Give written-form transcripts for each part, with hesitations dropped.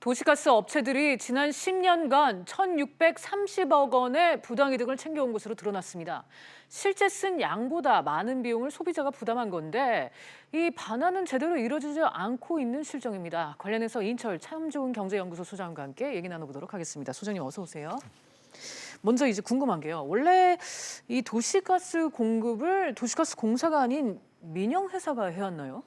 도시가스 업체들이 지난 10년간 1,630억 원의 부당이득을 챙겨온 것으로 드러났습니다. 실제 쓴 양보다 많은 비용을 소비자가 부담한 건데 이 반환은 제대로 이루어지지 않고 있는 실정입니다. 관련해서 인철 참 좋은 경제연구소 소장과 함께 얘기 나눠보도록 하겠습니다. 소장님 어서 오세요. 먼저 이제 궁금한 게요. 원래 이 도시가스 공급을 도시가스 공사가 아닌 민영회사가 해왔나요?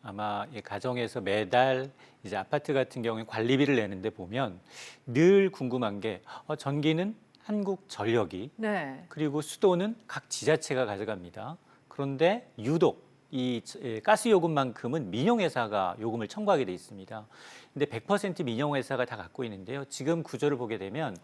아마 이 가정에서 매달 이제 아파트 같은 경우에 관리비를 내는데 보면 늘 궁금한 게 전기는 한국전력이 네. 그리고 수도는 각 지자체가 가져갑니다. 그런데 유독 이 가스 요금만큼은 민영회사가 요금을 청구하게 돼 있습니다. 근데 100% 민영회사가 다 갖고 있는데요. 지금 구조를 보게 되면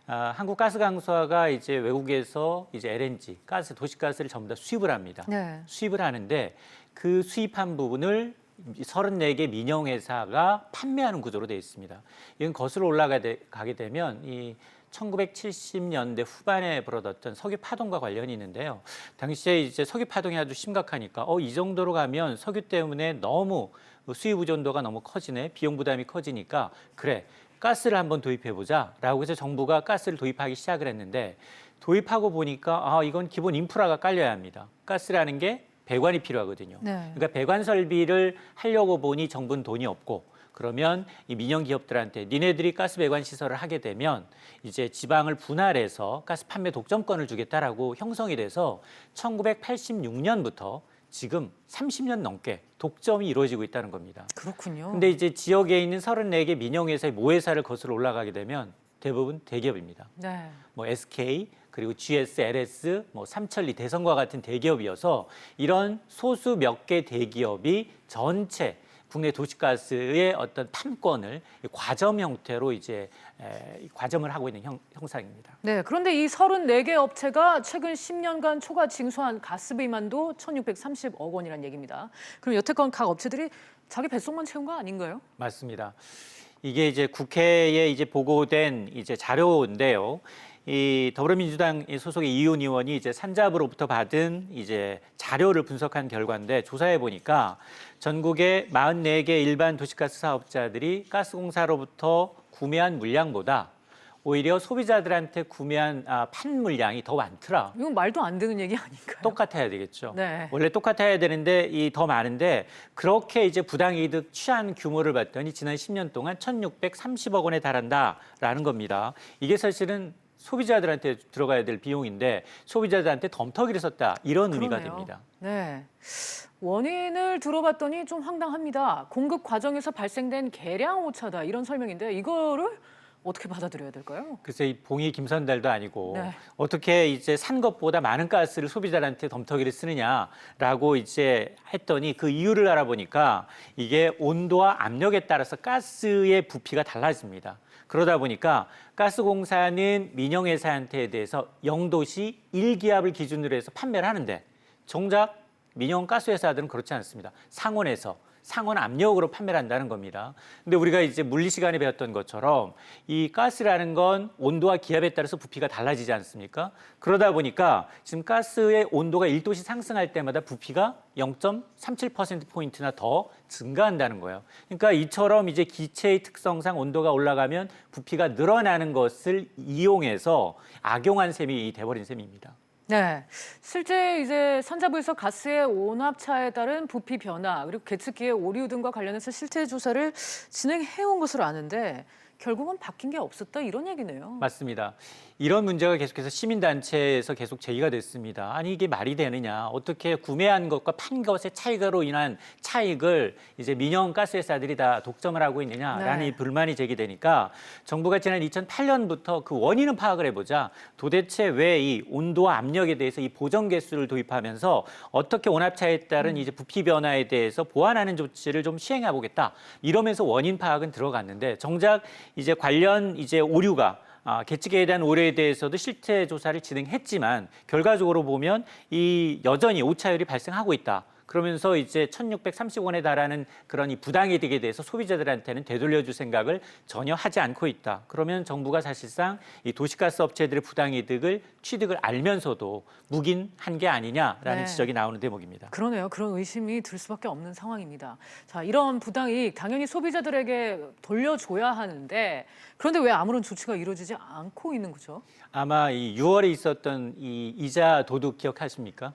한국가스공사가 이제 외국에서 이제 LNG, 가스, 도시가스를 전부 다 수입을 합니다. 네. 수입을 하는데 그 수입한 부분을 34개 민영회사가 판매하는 구조로 되어 있습니다. 이건 거슬러 올라가게 되면 이 1970년대 후반에 벌어졌던 석유 파동과 관련이 있는데요. 당시에 이제 석유 파동이 아주 심각하니까 이 정도로 가면 석유 때문에 너무 수입 의존도가 너무 커지네, 비용 부담이 커지니까 그래, 가스를 한번 도입해보자라고 해서 정부가 가스를 도입하기 시작을 했는데 도입하고 보니까 이건 기본 인프라가 깔려야 합니다. 가스라는 게 배관이 필요하거든요. 네. 그러니까 배관 설비를 하려고 보니 정부는 돈이 없고 그러면 이 민영 기업들한테 니네들이 가스 배관 시설을 하게 되면 이제 지방을 분할해서 가스 판매 독점권을 주겠다라고 형성이 돼서 1986년부터 지금 30년 넘게 독점이 이루어지고 있다는 겁니다. 그렇군요. 근데 이제 지역에 있는 34개 민영회사의 모회사를 거슬러 올라가게 되면 대부분 대기업입니다. 네. 뭐 SK 그리고 GS, LS, 뭐 삼천리, 대성과 같은 대기업이어서 이런 소수 몇 개 대기업이 전체 국내 도시가스의 어떤 탐권을 과점 형태로 이제 과점을 하고 있는 형상입니다. 네, 그런데 이 34개 업체가 최근 10년간 초과 징수한 가스비만도 1,630억 원이라는 얘기입니다. 그럼 여태껏 각 업체들이 자기 뱃속만 채운 거 아닌가요? 맞습니다. 이게 이제 국회에 이제 보고된 이제 자료인데요. 이 더불어민주당 소속의 이윤 의원이 이제 산자부로부터 받은 이제 자료를 분석한 결과인데 조사해 보니까 전국의 44개 일반 도시가스 사업자들이 가스공사로부터 구매한 물량보다 오히려 소비자들한테 구매한 판 물량이 더 많더라. 이건 말도 안 되는 얘기 아닌가요? 똑같아야 되겠죠. 네. 원래 똑같아야 되는데 이 더 많은데 그렇게 이제 부당이득 취한 규모를 봤더니 지난 10년 동안 1,630억 원에 달한다라는 겁니다. 이게 사실은 소비자들한테 들어가야 될 비용인데 소비자들한테 덤터기를 썼다 이런 의미가 그러네요. 됩니다. 네. 원인을 들어봤더니 좀 황당합니다. 공급 과정에서 발생된 계량 오차다 이런 설명인데 이거를 어떻게 받아들여야 될까요? 글쎄 이 봉이 김선달도 아니고 네. 어떻게 이제 산 것보다 많은 가스를 소비자한테 덤터기를 쓰느냐라고 이제 했더니 그 이유를 알아보니까 이게 온도와 압력에 따라서 가스의 부피가 달라집니다. 그러다 보니까 가스공사는 민영회사한테 대해서 0도시 1기압을 기준으로 해서 판매를 하는데 정작 민영 가스회사들은 그렇지 않습니다. 상온 압력으로 판매를 한다는 겁니다. 근데 우리가 이제 물리 시간에 배웠던 것처럼 이 가스라는 건 온도와 기압에 따라서 부피가 달라지지 않습니까? 그러다 보니까 지금 가스의 온도가 1도씩 상승할 때마다 부피가 0.37%포인트나 더 증가한다는 거예요. 그러니까 이처럼 이제 기체의 특성상 온도가 올라가면 부피가 늘어나는 것을 이용해서 악용한 셈이 돼버린 셈입니다. 네, 실제 이제 산자부에서 가스의 온합차에 따른 부피 변화 그리고 계측기의 오류 등과 관련해서 실태 조사를 진행해온 것으로 아는데 결국은 바뀐 게 없었다 이런 얘기네요. 맞습니다. 이런 문제가 계속해서 시민단체에서 계속 제기가 됐습니다. 아니 이게 말이 되느냐. 어떻게 구매한 것과 판 것의 차이가로 인한 차익을 이제 민영 가스회사들이 다 독점을 하고 있느냐라는 네. 이 불만이 제기되니까 정부가 지난 2008년부터 그 원인을 파악을 해보자. 도대체 왜 이 온도와 압력에 대해서 이 보정 개수를 도입하면서 어떻게 온합차에 따른 이제 부피 변화에 대해서 보완하는 조치를 좀 시행해 보겠다. 이러면서 원인 파악은 들어갔는데 정작 이제 관련 이제 오류가 계측에 대한 오류에 대해서도 실태 조사를 진행했지만 결과적으로 보면 이 여전히 오차율이 발생하고 있다. 그러면서 이제 1,630원에 달하는 그런 이 부당이득에 대해서 소비자들한테는 되돌려줄 생각을 전혀 하지 않고 있다. 그러면 정부가 사실상 이 도시가스 업체들의 부당이득을 취득을 알면서도 묵인한 게 아니냐라는 네. 지적이 나오는 대목입니다. 그러네요. 그런 의심이 들 수밖에 없는 상황입니다. 자, 이런 부당이익 당연히 소비자들에게 돌려줘야 하는데 그런데 왜 아무런 조치가 이루어지지 않고 있는 거죠? 아마 이 6월에 있었던 이 이자 도둑 기억하십니까?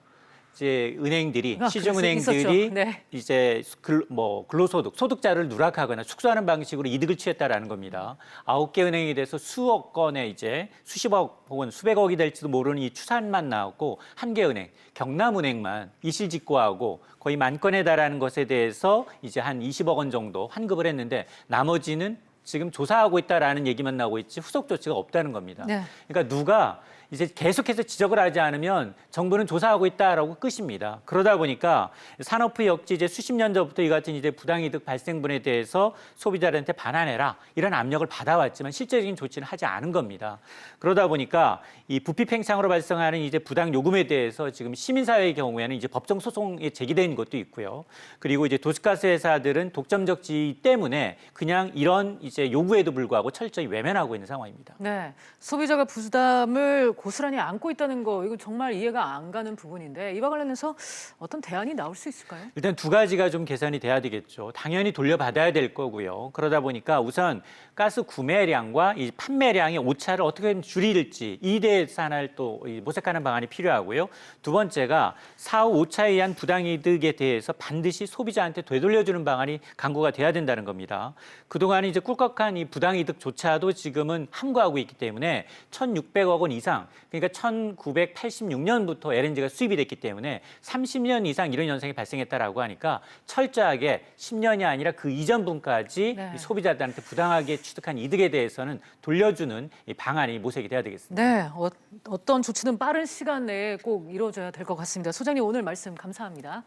이제 은행들이 시중은행들이 있었죠. 네. 이제 근로소득 소득자를 누락하거나 축소하는 방식으로 이득을 취했다라는 겁니다. 9개 은행에 대해서 수억 건의 이제 수십억 혹은 수백억이 될지도 모르는 이 추산만 나왔고 한 개 은행 경남은행만 이실직고하고 거의 만 건에 달하는 것에 대해서 이제 한 20억 원 정도 환급을 했는데 나머지는 지금 조사하고 있다라는 얘기만 나오고 있지 후속 조치가 없다는 겁니다. 네. 그러니까 누가 이제 계속해서 지적을 하지 않으면 정부는 조사하고 있다라고 끝입니다. 그러다 보니까 산업부 역시 이제 수십 년 전부터 이 같은 이제 부당이득 발생분에 대해서 소비자들한테 반환해라 이런 압력을 받아왔지만 실제적인 조치는 하지 않은 겁니다. 그러다 보니까 이 부피 팽창으로 발생하는 이제 부당 요금에 대해서 지금 시민사회의 경우에는 이제 법정 소송이 제기된 것도 있고요. 그리고 이제 도시가스 회사들은 독점적 지위 때문에 그냥 이런 이제 요구에도 불구하고 철저히 외면하고 있는 상황입니다. 네, 소비자가 부담을 고스란히 안고 있다는 거 이거 정말 이해가 안 가는 부분인데 이와 관련해서 어떤 대안이 나올 수 있을까요? 일단 두 가지가 좀 계산이 돼야 되겠죠. 당연히 돌려받아야 될 거고요. 그러다 보니까 우선 가스 구매량과 이 판매량의 오차를 어떻게 줄일지 이 대해서 하나를 또 모색하는 방안이 필요하고요. 두 번째가 사후 오차에 의한 부당이득에 대해서 반드시 소비자한테 되돌려주는 방안이 강구가 돼야 된다는 겁니다. 그동안 이제 꿀꺽한 이 부당이득조차도 지금은 함구하고 있기 때문에 1,600억 원 이상, 그러니까 1986년부터 LNG가 수입이 됐기 때문에 30년 이상 이런 현상이 발생했다라고 하니까 철저하게 10년이 아니라 그 이전 분까지 네. 이 소비자들한테 부당하게 취득한 이득에 대해서는 돌려주는 이 방안이 모색이 돼야 되겠습니다. 네, 어떤 조치든 빠른 시간 내에 꼭 이루어져야 될 것 같습니다. 소장님 오늘 말씀 감사합니다.